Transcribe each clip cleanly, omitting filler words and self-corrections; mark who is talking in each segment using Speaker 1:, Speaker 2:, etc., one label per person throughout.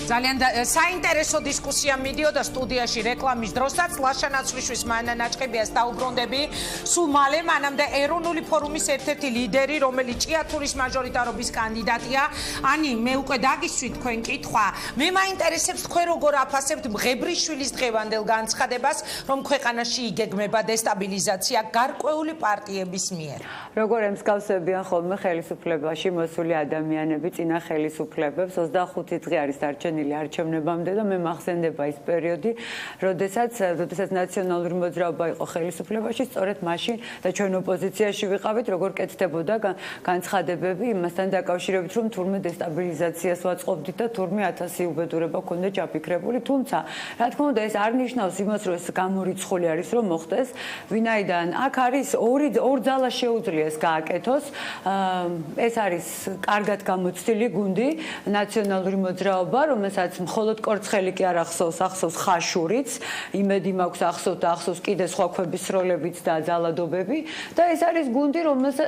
Speaker 1: ძალიან საინტერესო დისკუსია მიდიოდა სტუდიაში რეკლამის დროსაც. ლაშა ნაცვლიშვილის მანა ნაჭყებიას დაუბრუნდები. სულ მალე მანამდე ეროვნული ფორუმის ერთ-ერთი ლიდერი, რომელიც ჭიათურის მაჟორიტარობის კანდიდატია. ანი, მე უკვე დაგისვით თქვენ კითხვა. მე მაინტერესებს თქვენ როგორ აფასებთ მღებრიშვილის დღევანდელ განცხადებას, რომ ქვეყანაში იგეგმება დესტაბილიზაცია გარკვეული პარტიების მიერ.
Speaker 2: როგორ ემსგავსებიან ხოლმე ხელისუფლებაში მოსული ადამიანები წინა ხელისუფლებებს 25 დღე არის დარჩენილი არჩევნებამდე და მე მახსენდება ის პერიოდი, როდესაც ნაციონალური მოძრაობა იყო ხელისუფლებაში, სწორედ მაშინ და ჩვენ ოპოზიციაში ვიყავით, როგორ კეთდებოდა განცხადებები იმასთან დაკავშირებით, რომ თურმე დესტაბილიზაციას ვაწყობდით და თურმე 1000 უბედურება ქონდა ჩაფიქრებული, თუმცა რა თქმა უნდა ეს არ ნიშნავს იმას, რომ ეს გამორიცხული არის, რომ მოხდეს, ვინაიდან აქ არის ორ ძალას შეუძლია ეს გააკეთოს. ეს არის კარგად გამოცდილი გუნდი, ნაციონალური მოძრაობა, რომელსაც მხოლოდ კორცხელი კი არ ახსოვს, ახსოვს ხაშურიც, იმედი მაქვს ახსოვს და ახსოვს კიდე სხვა ქვების როლებიც და ძალადობები და ეს არის გუნდი,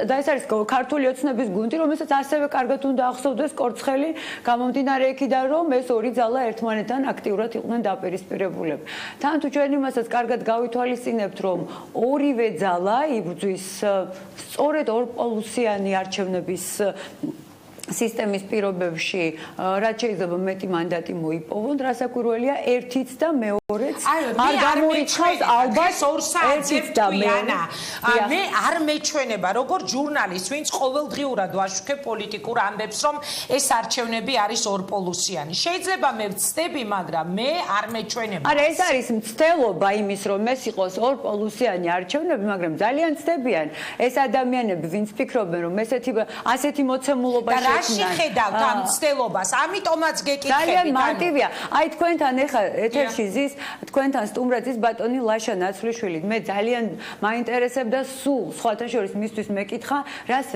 Speaker 2: და ეს არის ქართული ოცნების გუნდი, რომელსაც ასევე კარგად უნდა ახსოვდეს კორცხელი, გამომდინარე იქიდან, რომ ეს ორი ძალა ერთმანეთთან აქტიურად იყვნენ დაპირისპირებულები. თან თუ ჩვენ იმასაც კარგად გავითვალისწინებთ, რომ ორივე ძალა იბრძვის სწორედ ორპოლუსიანი არჩევნების სისტემის პირობებში, რაც შეიძლება მეტი მანდატი მოიპოვონ, რასაკვირველია ერთიც და მეორეც არ გამოიჩავს ალბათ ერთიც და მეანა.
Speaker 1: მე არ მეჩვენება, როგორ ჟურნალისტ, ვინც ყოველდღიურად ვაშუქებ პოლიტიკურ ამბებს, რომ ეს არჩევნები არის ორპოლუსიანი. შეიძლება მე ვცდები, მაგრამ მე არ მეჩვენება.
Speaker 2: არა, ეს არის მცდელობა იმის, რომ ეს იყოს ორპოლუსიანი არჩევნები, მაგრამ ძალიან ცდებიან ეს ადამიანები, ვინც ფიქრობენ, რომ ასეთი მოცემულობა
Speaker 1: რაში ხედავთ ამ ცდელობას? ამიტომაც გეკითხებით.
Speaker 2: ძალიან მარტივია. აი თქვენთან ეხა ეთერში ზის, თქვენთან სტუმრად ზის ბატონი ლაშა ნაცვლიშვილი. მე ძალიან მაინტერესებდა სულ სხვათა შორის მისთვის მეკითხა,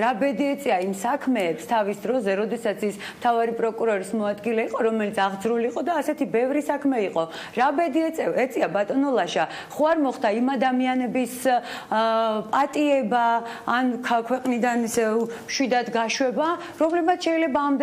Speaker 2: რა ბედი ეწია იმ საქმეებს თავის დროზე, როდესაც ის მთავარი პროკურორის მოადგილე იყო, რომელიც აღძრული იყო და ასეთი ბევრი საქმე იყო. რა ბედი ეწია ბატონო ლაშა? ხო არ მოხდა იმ ადამიანების პატიება, ან ქვეყნიდან მშვიდად გაშვება, რომლებმაც შეიძლება ამ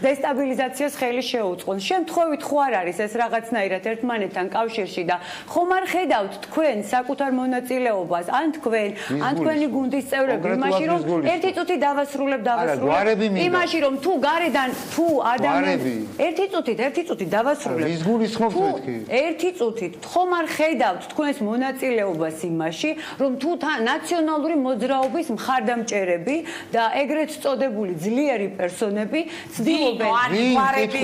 Speaker 2: დესტაბილიზაციას ხელი შეუწყონ. შემთხვევით ხო არ არის ეს რაღაცნაირად ერთმანეთთან კავშირში და ხომ არ ხედავთ თქვენ საკუთარ μονაწილეობას, ან თქვენი გუნდის წევრები, იმაში რომ ერთი წუთი დავასრულებ. იმაში რომ თუ გარედან თუ ადამიანები ერთი წუთი დავასრულებ.
Speaker 3: ვის გულისხმობთ მეთქი?
Speaker 2: ერთი წუთით ხომ არ ხედავთ თქვენს მონაწილეობას იმაში, რომ თუ ნაციონალური მოძრაობის მხარდამჭერები და ეგრეთ წოდებული ძლიერი პერსონები ცდილობენ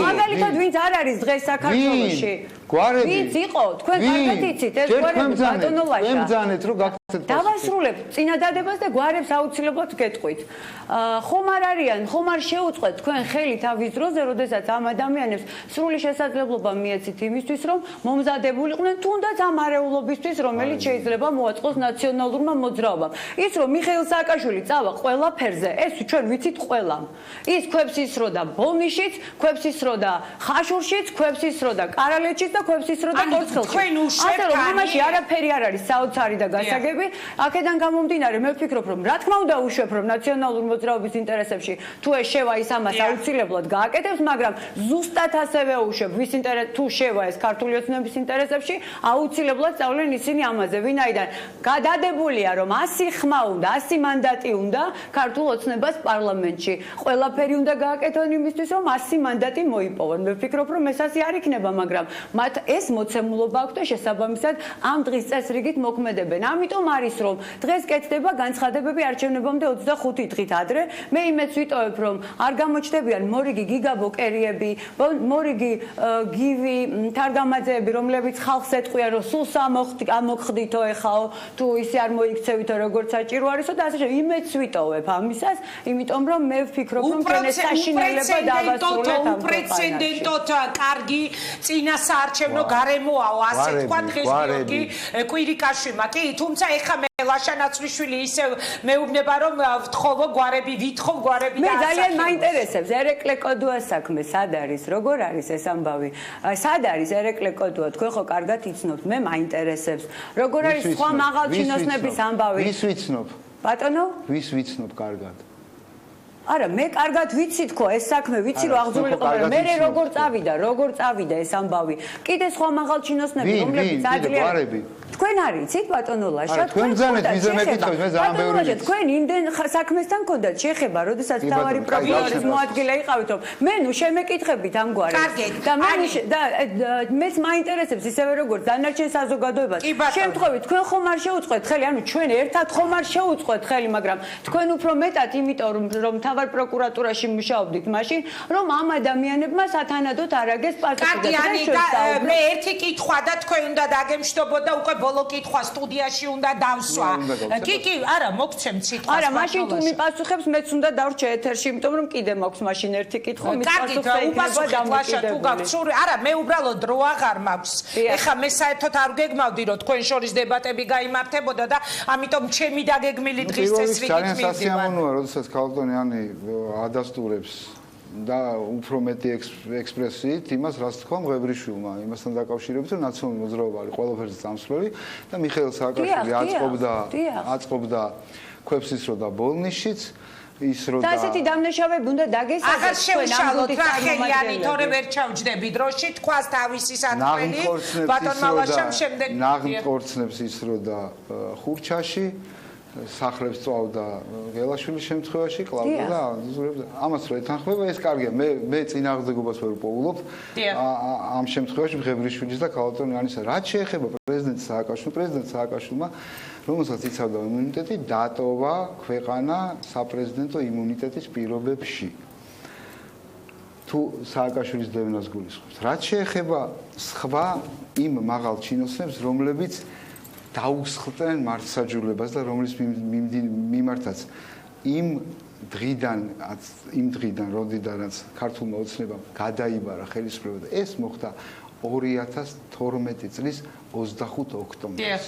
Speaker 2: მაგალითად ვინც არ არის დღეს საქართველოში ვინც იყო თქვენ კარგად იცით ეს გვარები ბატონო ლაშა
Speaker 3: ემძანეთ რომ გაგცეთ
Speaker 2: დავასრულებთ წინადადებას და გვარებს აუცილებლად გეტყვით ხომ არ არიან ხომ არ შეუწყეთ თქვენ ხელი თავის დროზე როდესაც ამ ადამიანებს სრული შესაძლებლობა მიეცით იმისთვის რომ მომზადებულიყვნენ თუნდაც ამ არეულობისთვის რომელიც შეიძლება მოაწყოს ნაციონალურმა მოძრაობამ ის რომ მიხეილ სააკაშვილი წავა ყველა ფერზე ეს ჩვენ ვიცით ყველამ ის ქვებს ისრო და ბოლნიშიც ქვებს ისრო და ხაშურშიც ქვებს ისრო და კარალეთშიც და ქვებს ისრო და კორცხელში ასე რომ ამაში არაფერი არ არის საოცარი და გასაგები აქედან გამომდინარე მე ვფიქრობ რომ რა თქმა უნდა უშვებ რომ ნაციონალური მოძრაობის ინტერესებში თუ ეს შევა ის ამას აუცილებლად გააკეთებს მაგრამ ზუსტად ასევე უშვებ ვის ინტერესს თუ შევა ეს ქართული ოცნების ინტერესებში აუცილებლად სწავლენ ისინი ამაზე ვინაიდან გადადებულია რომ 100 ხმა უნდა 100 მანდატი უნდა ქართულ ოცნებას პარლამენტში ყველაფერი უნდა გააკეთონ იმისთვის რომ 100 მანდატი მოიპოვონ მე ვფიქრობ რომ ეს ასე არ იქნება მაგრამ მათ ეს მოცემულობა აქვს და შესაბამისად ამ დღის წესრიგით მოქმედებენ ამიტომ არის რომ დღეს კეთდება განცხადებები არჩევნებამდე 25 დღით ადრე მე იმეც ვიტოვებ რომ არ გამოჩნდებიან მორიგი გიგაბოკერიები მორიგი გივი თარგამაძეები რომლებიც ხალხს ეტყვიან რომ სულ ამოხდითო ეხაო თუ ისე არ მოიქცევითო როგორც საჭირო არისო და ასე იმეც ვიტოვებ ამისას იმიტომ რომ მე ვფიქრობ რომ ჩვენ ეს საშინელება დავასრულეთ ამ
Speaker 1: უპრეცედენტოდ კარგი წინასაარჩევნო გარემოაო ასე თქვა დღეს გიორგი კვირიკაშვილმა კი თუმცა ეხა მე ლაშა ნაცვლიშვილი ისე მეუბნება რომ ვთხოვო გვარები ვითხოვ გვარები და
Speaker 2: მე ძალიან მაინტერესებს ერეკლე კოდუას საქმე სად არის როგორ არის ეს ამბავი სად არის ერეკლე კოდუა თქვენ ხო კარგად იცნობთ მე მაინტერესებს როგორ არის სხვა მაღალჩინოსნების ამბავი
Speaker 3: ვის ვიცნობ
Speaker 2: ბატონო
Speaker 3: ვის ვიცნობ კარგად
Speaker 2: არა, მე კარგად ვიცი თქო, ეს საქმე ვიცი რომ აღძრული იყო, მაგრამ მე როგორ წავიდა ეს ამბავი. კიდე სხვა მაღალჩინოსნები, რომლებიც აძლიერებენ. თქვენ არიცით ბატონო ლაშა,
Speaker 3: თქვენ ძანეთ ვიზე მეკითხეთ, მე ძალიან ბევრი ვიცი.
Speaker 2: თქვენ იმდენ საქმესთან გქონდათ შეხება, როდესაც თავარი პროკურორის მოადგილე იყავით, რომ მე ნუ შემეკითხებით ამგვარად. და მეც მაინტერესებს ისევე როგორც დანარჩენ საზოგადოებას. შემთხვევით თქვენ ხომ არ შეუწყეთ ხელი, ანუ ჩვენ ერთად ხომ არ შეუწყეთ ხელი, მაგრამ თქვენ უფრო მეტად იმიტომ რომ თავარ პროკურატურაში მუშაობდით მაშინ, რომ ამ ადამიანებმა სათანადოდ არ აგეს პასუხი.
Speaker 1: მე ერთი კითხვა და თქვენ უნდა დაგემშვიდობოთ და უკვე ბოლო კითხვა სტუდიაში უნდა დავსვა. კი, არა, მოგცემთ სიტყვას.
Speaker 2: არა, მაშინ თუ მიპასუხებს, მეც უნდა დავრჩე ეთერში, იმიტომ რომ კიდე მაქვს მაშინ ერთი კითხვა, მის პასუხს ექნება დამოკიდებული.
Speaker 1: არა, მე უბრალოდ დრო აღარ მაქვს. ეხლა მე საერთოდ არ გეგმავდი, რომ თქვენ შორის დებატები გაიმართებოდა და ამიტომ ჩემი დაგეგმილი დღის წესრიგით მივდივარ.
Speaker 3: ძალიან სასიამოვნოა, როდესაც ქალბატონიანი ადასტურებს და უფრო მეტი ექსპრესიით იმას, რაც თქვა მღვებრიშვილმა, იმასთან დაკავშირებით, რომ ნაციონალური მოძრაობა არის ყველაფერზე წამსვლელი და მიხეილ სააკაშვილი აწყობდა ქვებს ისროდა ბოლნიშიც, ისროდა
Speaker 2: და ასეთი დამნაშავეები უნდა დაგესაძეთ.
Speaker 1: აღარ შევშალოთ რახელიანი, თორე ვერ ჩავჯდები დროში, თქვას თავისი სათქმელი, ბატონმა ლაშამ შემდეგ
Speaker 3: ნაღმწორცნებს ისროდა ხურჩაში. სახლებს წვავდა გელაშვილის შემთხვევაში, კლავდა და ზურებდა. ამას რო ეთანხმება, ეს კარგია. მე წინააღმდეგობას ვერ ვპოულობ. ამ შემთხვევაში მღებრიშვილის და ქალბატონიანისა. რაც შეეხება პრეზიდენტ სააკაშვილმა, რომელსაც იცავდა იმუნიტეტი, დატოვა ქვეყანა საპრეზიდენტო იმუნიტეტის პირობებში. თუ სააკაშვილის დევნას გულისხმობთ. რაც შეეხება სხვა იმ მაღალ ჩინოსნებს, რომლებიც დაუსხლტენ მართლმსაჯულებას და რომლის მიმართაც იმ დღიდან როდიდანაც ქართულმა ოცნებამ გადაიბარა ხელისუფლება და ეს მოხდა 2012 წლის 25 ოქტომბერს.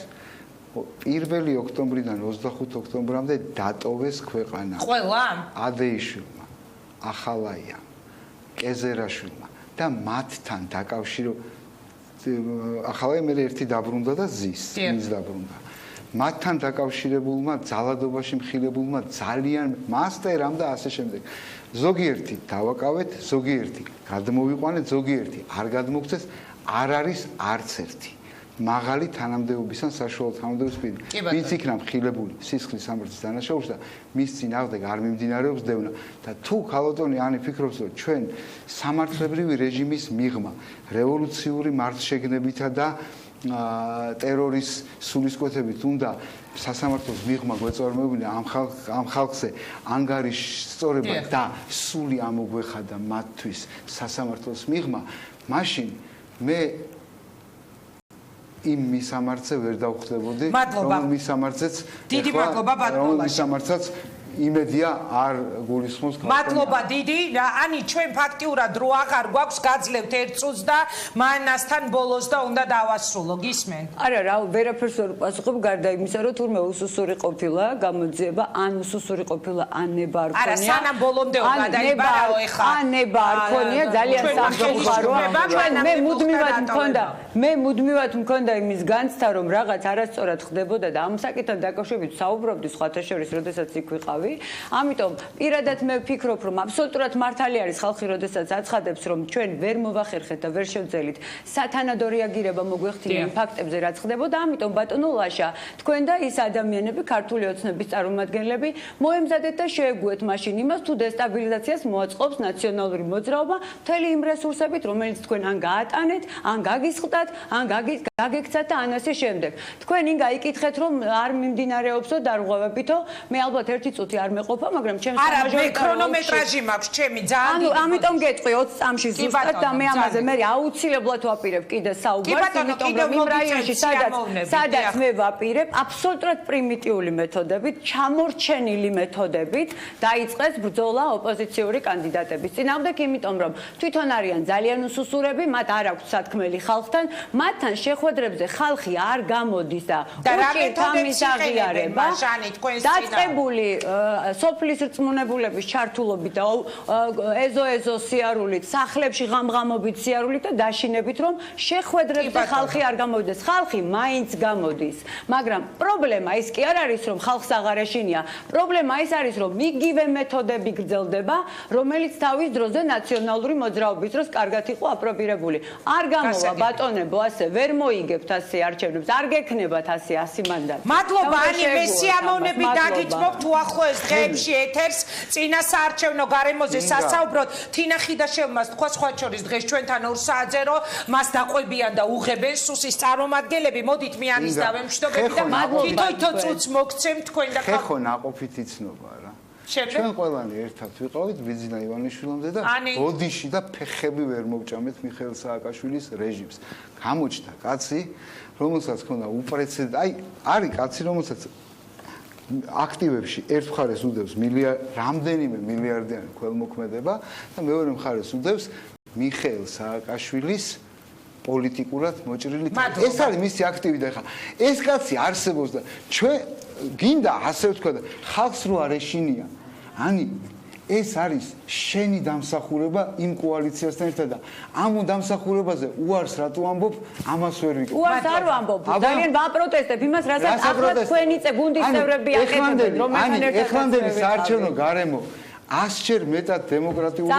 Speaker 3: 1 ოქტომბრიდან 25 ოქტომბრამდე დატოვეს ქვეყანა.
Speaker 1: ყველა?
Speaker 3: ადეიშვილმა, ახალაიამ, კეზერაშვილმა და მათთან დაკავშირებით ახალაი მე ერთი დაბრუნდა და ზის დაბრუნდა. მათთან დაკავშირებულმა ძალადობაში მხილებულმა ძალიან მასტერამ და ასე შემდეგ. ზოგიერთი დავაკავეთ, ზოგიერთი გადმოვიყვანეთ, ზოგიერთი არ გადმოგცეს, არ არის არც ერთი. მაღალი თანამდებობის ან საშუალო თანამდებობის პირი. ვინც იქნა მხილებული სისხლის სამართლის დანაშაულში და მის წინააღმდეგ არ მიმდინარეობს დევნა და თუ ქალბატონიანი ფიქრობს, რომ ჩვენ სამართლებრივი რეჟიმის მიღმა, რევოლუციური მართლშეგნებითა და ტერორის სულისკვეთებით უნდა სასამართლოს მიღმა გვეწარმოებინა ამ ხალხზე ანგარიშსწორება და სული ამოგვეხადა მათთვის სასამართლოს მიღმა, მაშინ მე იმ მისამართზე ვერ დავხვდებოდი, რომ მისამართზეც
Speaker 1: დიდი მადლობა ბატონო ლაშა.
Speaker 3: მისამართსაც იმედია არ გულისხმობს.
Speaker 1: მადლობა დიდი. ანი ჩვენ ფაქტიურად რო აღარ გვაქვს, გაძლევთ 1 წუთს და მანასთან ბოლოს და უნდა დავასრულო. გისმენ?
Speaker 2: არა, რა, ვერაფერს ვერ პასუხობ გარდა იმისა, რომ თურმე უსუსური ყოფილა გამოძიება, ან უსუსური ყოფილა, ან ნება არ ქონია.
Speaker 1: არა, სანამ ბოლომდე გადაიბარაო ეხა.
Speaker 2: ან ნება არ ქონია, ძალიან სამწუხაროა. მე მუდმივად მქონდა იმის განცდა, რომ რაღაც არასწორად ხდებოდა და ამ საკითხთან დაკავშირებით საუბრობდი სხვათა შორის, როდესაც იქ ვიყავი. ამიტომ პირადად მე ვფიქრობ, რომ აბსოლუტურად მართალი არის ხალხი, როდესაც აცხადებს, რომ ჩვენ ვერ მოვახერხეთ და ვერ შევძელით სათანადო რეაგირება მოგვეხდინა იმ ფაქტებზე, რაც ხდებოდა. ამიტომ ბატონო ლაშა, თქვენ და ის ადამიანები, ქართული ოცნების წარმომადგენლები, მოემზადეთ და შეეგუეთ მაშინ იმას, თუ დესტაბილიზაციას მოაწყობს ნაციონალური მოძრაობა, მთელი იმ რესურსებით, რომელიც თქვენ ან გაატანეთ, ან გაგისხდათ, ან გაგექცათ და ან ასე შემდეგ. თქვენ ინ გაიკითხეთ, რომ არ მიმდინარეობსო დარღვევებითო, მე ალბათ 1 წუთი არ მეყოფა, მაგრამ ჩემს
Speaker 1: სამაჟორიტარულ მე ქრონომეტრაჟი მაქვს ჩემი ძალიან დიდი.
Speaker 2: ამიტომ გეტყვი 20 წამში ზუსტად და მე ამაზე მე აუცილებლად ვაპირებ კიდე საუბარს, იმიტომ რომ იმ რაიონში სადაც მე ვაპირებ აბსოლუტურად პრიმიტიული მეთოდებით, ჩამორჩენილი მეთოდებით დაიწყეს ბრძოლა ოპოზიციური კანდიდატების წინააღმდეგ, იმიტომ რომ თვითონ არიან ძალიან უსუსურები, მათ არ აქვს სათქმელი ხალხთან, მათთან შეხვედრებზე ხალხი არ გამოდის და უჭირთ ამის აღიარება. დაწყებული სოფლის რწმუნებულების ჩართულობით და ეზო სიარულით, სახლებში ღამღამობით სიარულით და დაშინებით, რომ შეხვედრებზე ხალხი არ გამოვიდეს. ხალხი მაინც გამოდის. მაგრამ პრობლემა ის კი არ არის, რომ ხალხს აღარ ეშინია. პრობლემა ის არის, რომ იგივე მეთოდები გრძელდება, რომელიც თავის დროზე ნაციონალური მოძრაობის დროს კარგად იყო აპრობირებული. არ გამოვა ბატონებო, ასე ვერ მოიგებთ ასე არჩევნებს, არ გექნებათ ასე 100 მანდატი.
Speaker 1: მადლობა ანი, მე სიამოვნებით დაგიწყობ თუ ახლო ეს დღეებში ეთერს წინა საარჩევნო გარემოზე სასაუბროთ. თინა ხიდაშევმას თქვა სხვა შორის დღეს ჩვენთან 2 საათზე რომ მას დაყვებიან და უღებენ სუსის წარმომადგენლები. მოდით მე ამის დავემშვიდობები და თითო წუთს მოგცემ თქვენ და
Speaker 3: ხეხო ნაყოფით იცნობა რა. ჩვენ ყველანი ერთად ვიყავით ბიძინა ივანიშვილამდე და ბოდიში და ფეხები ვერ მოვჭამეთ მიხეილ სააკაშვილის რეჟიმს. გამოჩნდა კაცი, რომელსაც ჰქონდა უპრეცედენტო, არის კაცი, რომელსაც აქტივებში ერთ მხარეს უდევს რამდენიმე მილიარდიანი ქველმოქმედება და მეორე მხარეს უდევს მიხეილ სააკაშვილის პოლიტიკურად მოჭრილი. ეს არის მისი აქტივი და ხა ეს კაცი არსებობს და ჩვენ გინდა ასე ვთქვა და ხალხს რო არ ეშინია. ანი ეს არის შენი დამსახურება იმ კოალიციასთან ერთად და ამ დამსახურებაზე უარს რატო ამბობ, ამას ვერ ვიკეთებ.
Speaker 2: უარს არ ვამბობ, ძალიან ვაპროტესტებ იმას, რასაც ახლა თქვენი გუნდის წევრები აკეთებენ, რომ მეხან ერთად
Speaker 3: ეხლანდელი საარჩევნო გარემო 100-ჯერ მეტად დემოკრატიული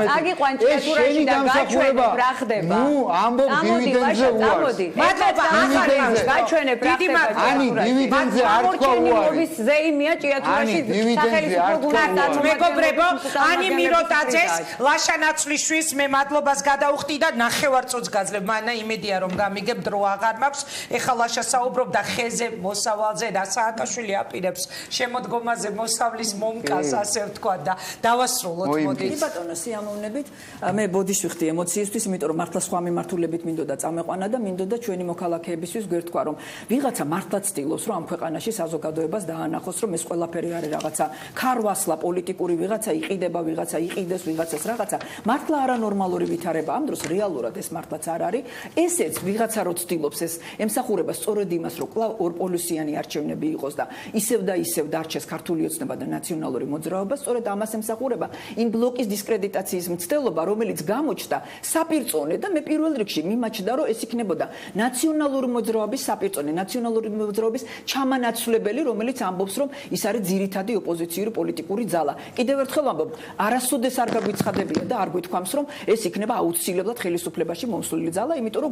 Speaker 2: აგიყვან ჭეთურაში და გაჩვენებ რა ხდება.
Speaker 3: ნუ ამბობ დივიდენდზე უარს.
Speaker 2: მადლობა, ახალ გაჩვენებ რა ხდება.
Speaker 3: ანი დივიდენდზე არ თქვა უარი.
Speaker 2: ზეიმია ჭეთურაში სახელმწიფო გუნდს
Speaker 1: მეგობრებო, ანი მიროტაძეს, ლაშა ნაცვლიშვილს მე მადლობას გადაუხდი და ნახევარ წუთს გაძლევ. მანა იმედია რომ გამიგებ, დრო აღარ მაქვს. ეხლა ლაშა საუბრობდა ხეზე, მოსავალზე და სააკაშვილი აპირებს შემოდგომაზე მოსავლის მომკ ასე ვთქვა და დავასრულოთ მოდით.
Speaker 4: ბატონო, სიამოვნებით. მე ბოდიში ვიხდი ემოციისთვის, იმიტომ რომ მართლა სხვა მიმართულებით მინდოდა წამეყვანა და მინდოდა ჩვენი მოქალაქეებისთვის გვერდქვა, რომ ვიღაცა მართლა ცდილობს, რომ ამ ქვეყანაში საზოგადოებას დაანახოს, რომ ეს ყველაფერი არის რაღაცა ქარვასლა პოლიტიკური, ვიღაცა იყიდება, ვიღაცა იყიდეს, ვიღაცას რაღაცა. მართლა არანორმალური ვითარება. ამ დროს რეალურად ეს მართლაც არ არის. ესეც ვიღაცა რო ცდილობს ეს ემსახურება სწორედ იმას, რომ კვლავ ორპოლუსიანი არჩევნები იყოს და ისევ და ისევ დარჩეს ქართული ოცნება და ნაციონალური მოძრაობა, სწორედ ამას ემსახურება იმ ბლოკის დისკრედიტაციის მცდელობა, რომელიც გამოჩნდა საპირწონე და მე პირველ რიგში მიმაჩნდა, რომ ეს იქნებოდა ნაციონალური მოძრაობის საპირწონე, ნაციონალური მოძრაობის ჩამანაცვლებელი, რომელიც ამბობს, რომ ის არის ძირითადი ოპოზიციური პოლიტიკური ძალა. კიდევ ერთხელ ვამბობ, არასოდეს არ გაგვიცხადებია და არ გვითქვამს, რომ ეს იქნება აუცილებლად ხელისუფლებაში მომსვლელი ძალა, იმიტომ რომ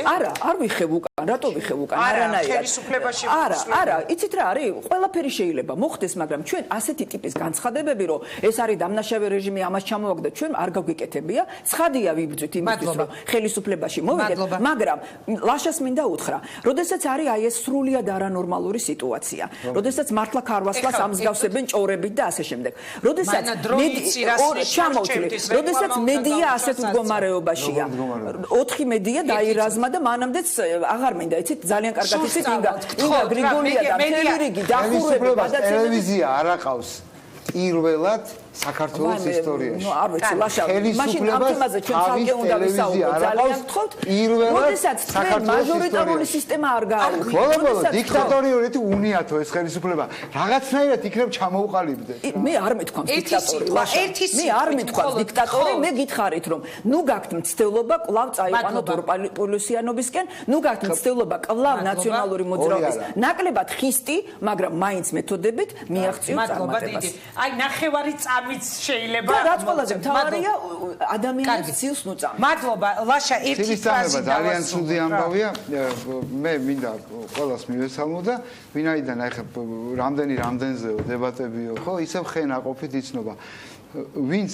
Speaker 4: არა, არ ვიხევ უკან, რატო ვიხევ უკან? არანაირად.
Speaker 1: ხელისუფლებაში
Speaker 4: არა, იცით რა არის? ყველაფერი შეიძლება მოხდეს, მაგრამ ჩვენ ასეთი ტიპის განცხადებები, რომ ეს არის დამნაშავე რეჟიმი, ამას ჩამოვაგდა, ჩვენ არ გაგვიკეთებია. ცხადია ვიბრძვით იმისთვის, რომ ხელისუფლებაში მოვიდეთ, მაგრამ ლაშას მინდა უთხრა, როდესაც არის აი ეს სრულიად არანორმალური სიტუაცია, როდესაც მართლა ქარვასლას ამსგავსებენ ჭორებით და ასე შემდეგ. როდესაც მედია ასეთ მდგომარეობაშია. 4 მედია დაირაზმა და მანამდეც აღარ მინდა, იცით, ძალიან კარგად იცით, ინგა გრიგოლია და მთელი რიგი დახურები და
Speaker 3: ტელევიზია არ აყავს პირველად საქართველოს ისტორიაში.
Speaker 4: ნუ არ ვიცი, ლაშა, მაშინ ამ თემაზე ჩვენ ცალკე უნდა ვისაუბროთ. ძალიან ვთხოვთ, როდესაც მაჟორიტარული სისტემა არ გაარღვია.
Speaker 3: ბოლო დიქტატორიორეთი უნიათო ეს ხელისუფლება. რაღაცნაირად იქნებ ჩამოუყალიბდე.
Speaker 4: მე არ მეთქვამს დიქტატორი, ლაშა. მე არ მეთქვამს დიქტატორი, მე გითხარით, რომ ნუ გაქვთ მცდელობა კვლავ წაიყვანოთ ორპოლუსიანობისკენ, ნუ გაქვთ მცდელობა კვლავ ნაციონალური მოძრაობის. ნაკლებად ხისტი, მაგრამ მაინც მეთოდებით მიაღწიოთ წარმატებას.
Speaker 1: აი ნახევარი წამიც შეიძლება.
Speaker 4: და რაც ყველაზე მთავარია, ადამიანის ძილს მოწამს.
Speaker 1: მადლობა, ლაშა, ერთი ფრაზი
Speaker 3: ძალიან ცუდი ამბავია. მე მინდა ყველას მივესალმო და ვინაიდან აი ხა რამდენზეო დებატებიო, ხო, ისევ ხენაყოფით იცნობა. ვინც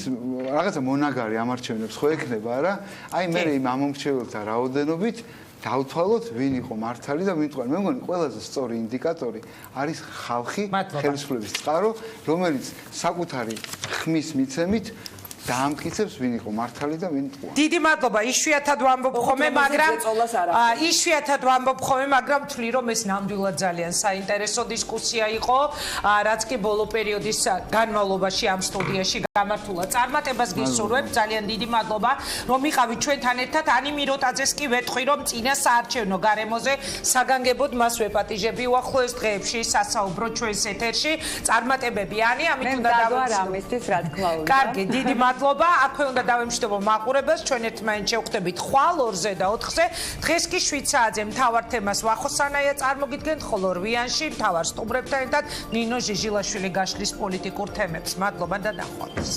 Speaker 3: რაღაცა მონაგარი ამარჩევნებს ხო ექნება რა? აი მე იმ ამომრჩეველთა რაოდენობით დავთვალოთ ვინ იყო მართალი და ვინ თქვა. მე მგონი ყველაზე სწორი ინდიკატორი არის ხალხი, ხელისუფლების წყარო, რომელიც საკუთარი ხმის მიცემით დაამტკიცებს ვინ იყო მართალი და ვინ ტყუა.
Speaker 1: დიდი მადლობა, იშვიათად ვამბობ ხოლმე, მაგრამ თვლი რომ ეს ნამდვილად ძალიან საინტერესო დისკუსია იყო, რაც კი ბოლო პერიოდის განმავლობაში ამ სტუდიაში გამართულა. წარმატებას გისურვებ, ძალიან დიდი მადლობა, რომ იყავით ჩვენთან ერთად. ანი მიროტაძეს კი ვეთქვი, რომ წინა საარჩევნო გარემოზე საგანგებოდ მას ვეპატიჟები უახლოეს დღეებში სასაუბრო ჩვენს ეთერში. წარმატებები ანი, ამით უნდა
Speaker 2: ამისთვის რა თქმა უნდა.
Speaker 1: კარგი, დიდი მადლობა. აქვე უნდა დავემშვიდობო მაყურებელს, ჩვენ ერთმანეთს შევხვდებით ხვალ 2-ზე და 4-ზე. დღეს კი 7 საათზე მთავარ თემას ვახოსანაია წარმოგიდგენთ, ხოლო 8-იანში მთავარ სტუმრებთან ერთად ნინო ჟიჟილაშვილი გაშლის პოლიტიკურ თემებს. მადლობა და ნახვამდის.